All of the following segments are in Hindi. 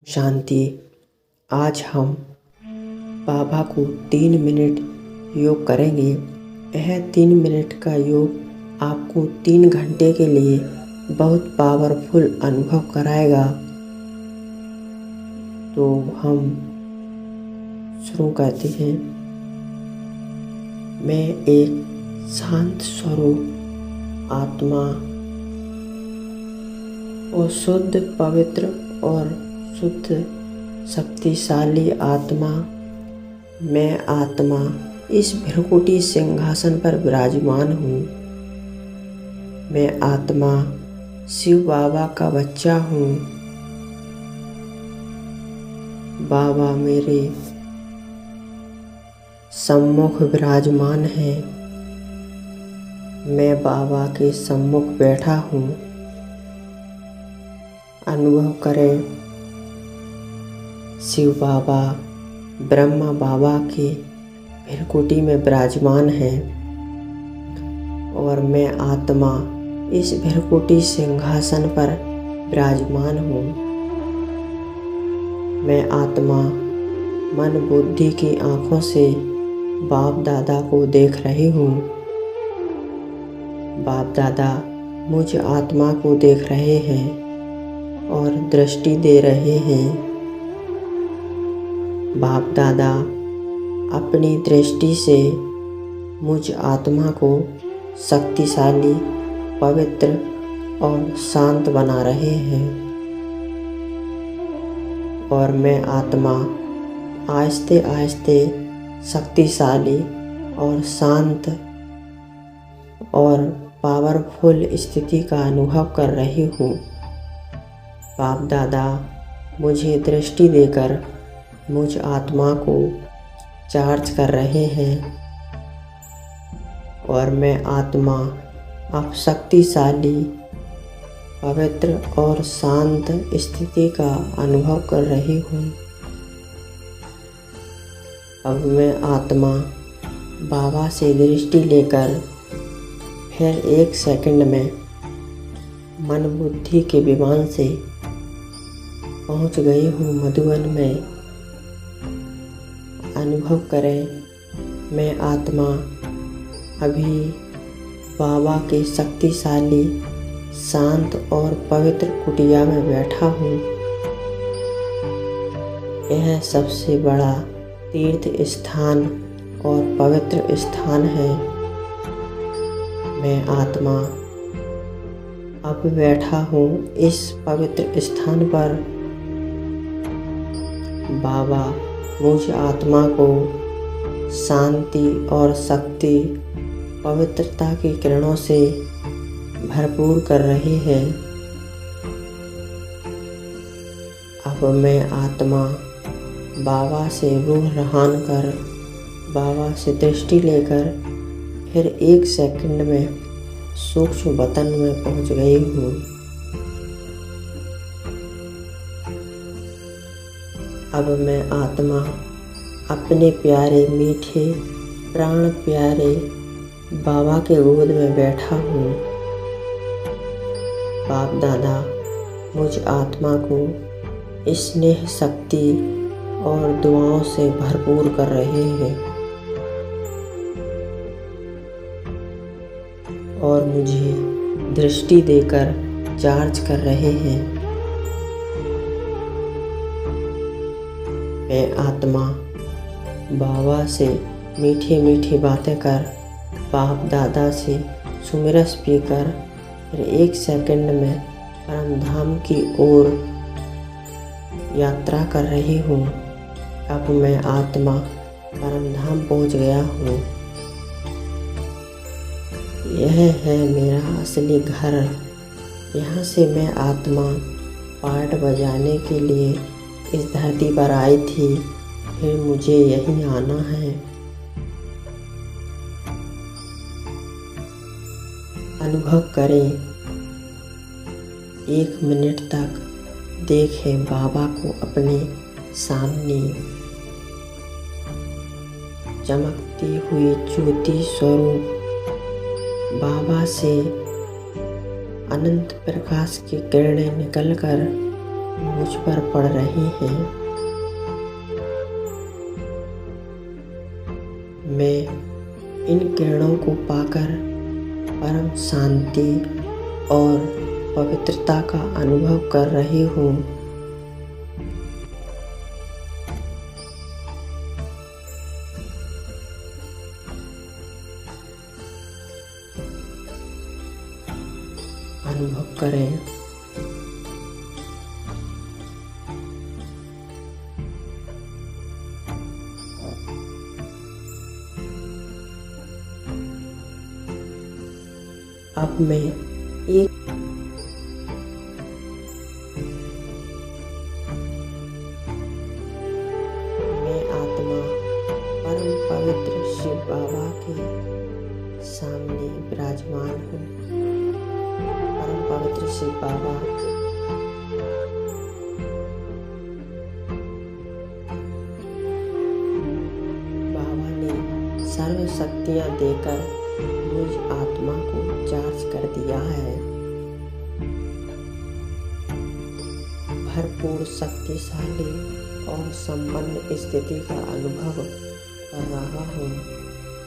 शांति। आज हम बाबा को 3 मिनट योग करेंगे। यह 3 मिनट का योग आपको 3 घंटे के लिए बहुत पावरफुल अनुभव कराएगा। तो हम शुरू करते हैं। मैं एक शांत स्वरूप आत्मा और शुद्ध पवित्र और शुद्ध शक्तिशाली आत्मा, मैं आत्मा इस भ्रकुटी सिंहासन पर विराजमान हूँ। मैं आत्मा शिव बाबा का बच्चा हूँ। बाबा मेरे सम्मुख विराजमान है। मैं बाबा के सम्मुख बैठा हूँ। अनुभव करें, शिव बाबा ब्रह्मा बाबा के भ्रकुटी में विराजमान है और मैं आत्मा इस भ्रकुटी सिंहासन पर विराजमान हूँ। मैं आत्मा मन बुद्धि की आँखों से बाप दादा को देख रही हूँ। बाप दादा मुझ आत्मा को देख रहे हैं और दृष्टि दे रहे हैं। बाप दादा अपनी दृष्टि से मुझ आत्मा को शक्तिशाली, पवित्र और शांत बना रहे हैं और मैं आत्मा आहिस्ते आहिस्ते शक्तिशाली और शांत और पावरफुल स्थिति का अनुभव कर रही हूँ। बाप दादा मुझे दृष्टि देकर मुझ आत्मा को चार्ज कर रहे हैं और मैं आत्मा अब शक्तिशाली, पवित्र और शांत स्थिति का अनुभव कर रही हूँ। अब मैं आत्मा बाबा से दृष्टि लेकर फिर 1 सेकंड में मन बुद्धि के विमान से पहुंच गई हूँ मधुबन में। अनुभव करें, मैं आत्मा अभी बाबा के शक्तिशाली, शांत और पवित्र कुटिया में बैठा हूँ। यह सबसे बड़ा तीर्थ स्थान और पवित्र स्थान है। मैं आत्मा अब बैठा हूँ इस पवित्र स्थान पर। बाबा मुझ आत्मा को शांति और शक्ति, पवित्रता की किरणों से भरपूर कर रहे हैं। अब मैं आत्मा बाबा से रूह रहान कर, बाबा से दृष्टि लेकर फिर 1 सेकंड में सूक्ष्म वतन में पहुंच गई हूँ। अब मैं आत्मा अपने प्यारे, मीठे, प्राण प्यारे बाबा के गोद में बैठा हूँ। बाप दादा मुझ आत्मा को स्नेह, शक्ति और दुआओं से भरपूर कर रहे हैं और मुझे दृष्टि देकर चार्ज कर रहे हैं। मैं आत्मा बाबा से मीठी मीठी बातें कर, बाप दादा से सुमिरस पीकर फिर 1 सेकंड में परम धाम की ओर यात्रा कर रही हूँ। अब मैं आत्मा परम धाम पहुँच गया हूँ। यह है मेरा असली घर। यहाँ से मैं आत्मा पार्ट बजाने के लिए इस धरती पर आई थी, फिर मुझे यहीं आना है। अनुभव करें, 1 मिनट तक देखें बाबा को अपने सामने। चमकती हुई ज्योति स्वरूप बाबा से अनंत प्रकाश की किरणें निकलकर मुझ पर पड़ रही हैं। मैं इन किरणों को पाकर परम शांति और पवित्रता का अनुभव कर रही हूँ। अनुभव करें। अब मैं आत्मा परम पवित्र शिव बाबा के सामने विराजमान हूँ। परम पवित्र शिव बाबा ने सर्व शक्तियाँ देकर मुझ आत्मा को चार्ज कर दिया है। भरपूर शक्तिशाली और संपन्न स्थिति का अनुभव कर रहा हूँ।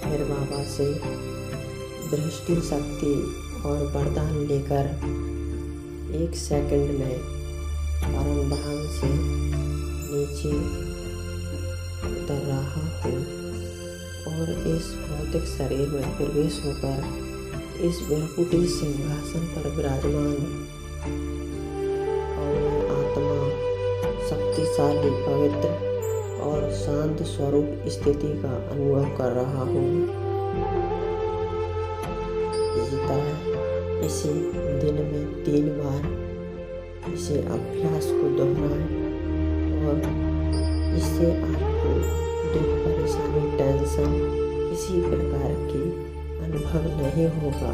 फिर बाबा से दृष्टि शक्ति और वरदान लेकर 1 सेकंड में परम धाम से नीचे उतर रहा हूँ और इस भौतिक शरीर में प्रवेश होकर इस वैकुंठी सिंहासन पर विराजमान और मैं आत्मा शक्तिशाली पवित्र और शांत स्वरूप स्थिति का अनुभव कर रहा हूँ। इसी तरह इसे दिन में 3 बार इसे अभ्यास को दोहराएं और इससे आपको दुख, परेशानी, टेंशन किसी प्रकार की अनुभव नहीं होगा।